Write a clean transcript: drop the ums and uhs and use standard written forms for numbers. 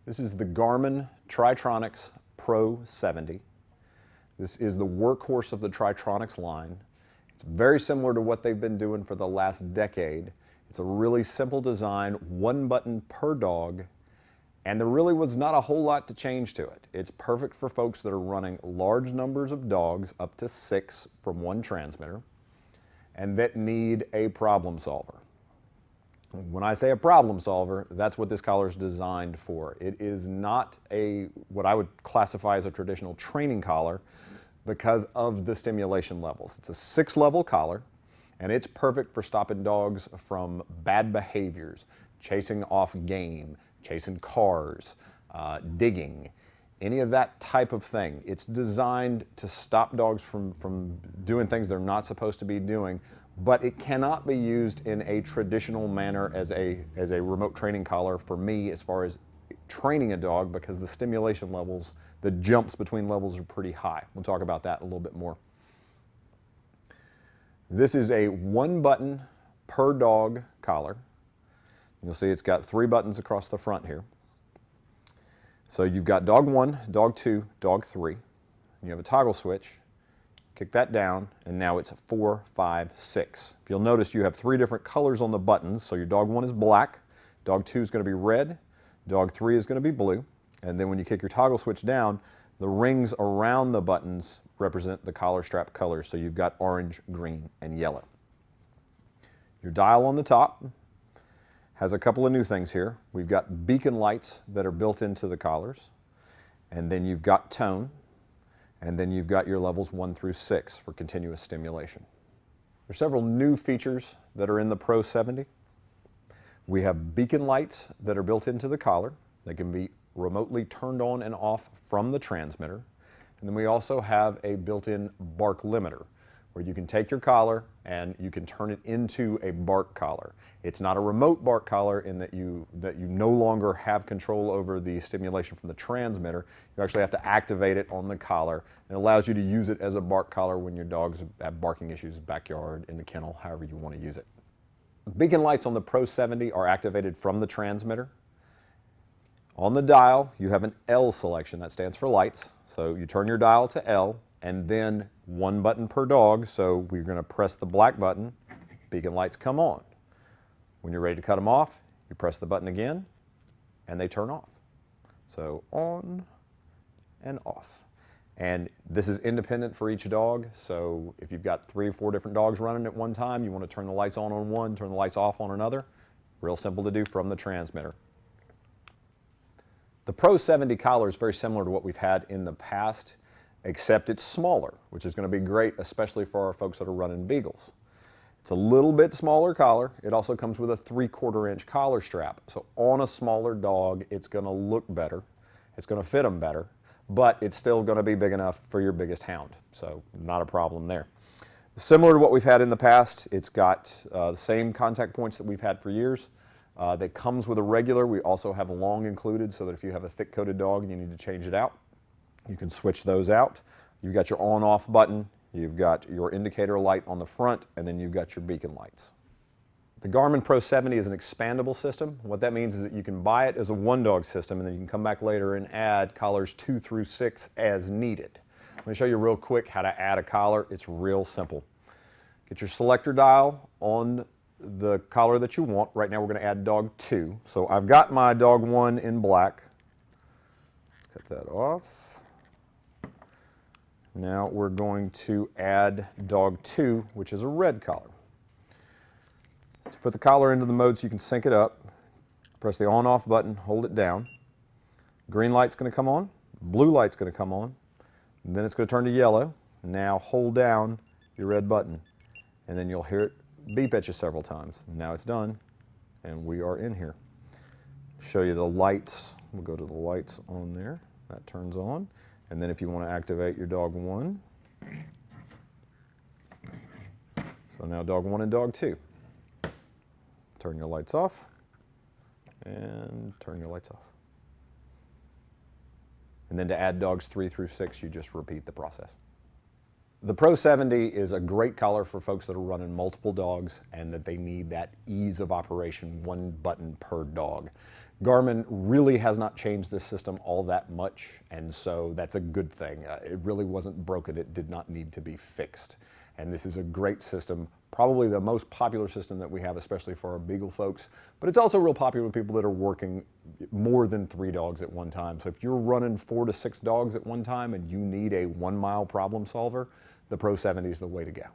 This is the Garmin Tritronics Pro 70. This is the workhorse of the Tritronics line. It's very similar to what they've been doing for the last decade. It's a really simple design, one button per dog, and there really was not a whole lot to change to it. It's perfect for folks that are running large numbers of dogs, up to 6 from one transmitter, and that need a problem solver. When I say a problem solver, that's what this collar is designed for. It is not what I would classify as a traditional training collar because of the stimulation levels. It's a 6-level collar, and it's perfect for stopping dogs from bad behaviors, chasing off game, chasing cars, digging, any of that type of thing. It's designed to stop dogs from doing things they're not supposed to be doing, but it cannot be used in a traditional manner as a remote training collar for me as far as training a dog, because the stimulation levels, the jumps between levels are pretty high. We'll talk about that a little bit more. This is a 1-button per dog collar. You'll see it's got 3 buttons across the front here. So you've got dog 1, dog 2, dog 3. You have a toggle switch. Kick that down, and now it's 4, 5, 6. If you'll notice, you have 3 different colors on the buttons. So your dog 1 is black, dog 2 is going to be red, dog 3 is going to be blue. And then when you kick your toggle switch down, the rings around the buttons represent the collar strap colors. So you've got orange, green, and yellow. Your dial on the top has a couple of new things here. We've got beacon lights that are built into the collars, and then you've got tone, and then you've got your levels 1 through 6 for continuous stimulation. There's several new features that are in the Pro 70. We have beacon lights that are built into the collar. They can be remotely turned on and off from the transmitter. And then we also have a built-in bark limiter, where you can take your collar and you can turn it into a bark collar. It's not a remote bark collar in that you no longer have control over the stimulation from the transmitter. You actually have to activate it on the collar. It allows you to use it as a bark collar when your dogs have barking issues, backyard, in the kennel, however you want to use it. Beacon lights on the Pro 70 are activated from the transmitter. On the dial, you have an L selection. That stands for lights. So you turn your dial to L, and then 1 button per dog. So we're going to press the black button, beacon lights come on. When you're ready to cut them off, you press the button again, and they turn off. So on and off. And this is independent for each dog. So if you've got 3 or 4 different dogs running at one time, you want to turn the lights on one, turn the lights off on another. Real simple to do from the transmitter. The Pro 70 collar is very similar to what we've had in the past, except it's smaller, which is going to be great, especially for our folks that are running beagles. It's a little bit smaller collar. It also comes with a 3/4 inch collar strap. So on a smaller dog, it's going to look better. It's going to fit them better, but it's still going to be big enough for your biggest hound. So not a problem there. Similar to what we've had in the past, it's got the same contact points that we've had for years. That comes with a regular. We also have a long included, so that if you have a thick-coated dog and you need to change it out, you can switch those out. You've got your on-off button, you've got your indicator light on the front, and then you've got your beacon lights. The Garmin Pro 70 is an expandable system. What that means is that you can buy it as a 1-dog system, and then you can come back later and add collars 2 through 6 as needed. Let me show you real quick how to add a collar. It's real simple. Get your selector dial on the collar that you want. Right now we're going to add dog 2. So I've got my dog 1 in black. Let's cut that off. Now we're going to add dog 2, which is a red collar. To put the collar into the mode so you can sync it up, press the on-off button, hold it down. Green light's going to come on, blue light's going to come on, and then it's going to turn to yellow. Now hold down your red button, and then you'll hear it beep at you several times. Now it's done, and we are in here. Show you the lights. We'll go to the lights on there. That turns on. And then if you want to activate your dog 1. So now dog 1 and dog 2. Turn your lights off, and turn your lights off. And then to add dogs 3 through 6, you just repeat the process. The Pro 70 is a great collar for folks that are running multiple dogs and that they need that ease of operation, 1 button per dog. Garmin really has not changed this system all that much, and so that's a good thing. It really wasn't broken. It did not need to be fixed. And this is a great system, probably the most popular system that we have, especially for our Beagle folks, but it's also real popular with people that are working more than 3 dogs at one time. So if you're running 4 to 6 dogs at one time and you need a 1 mile problem solver, the Pro 70 is the way to go.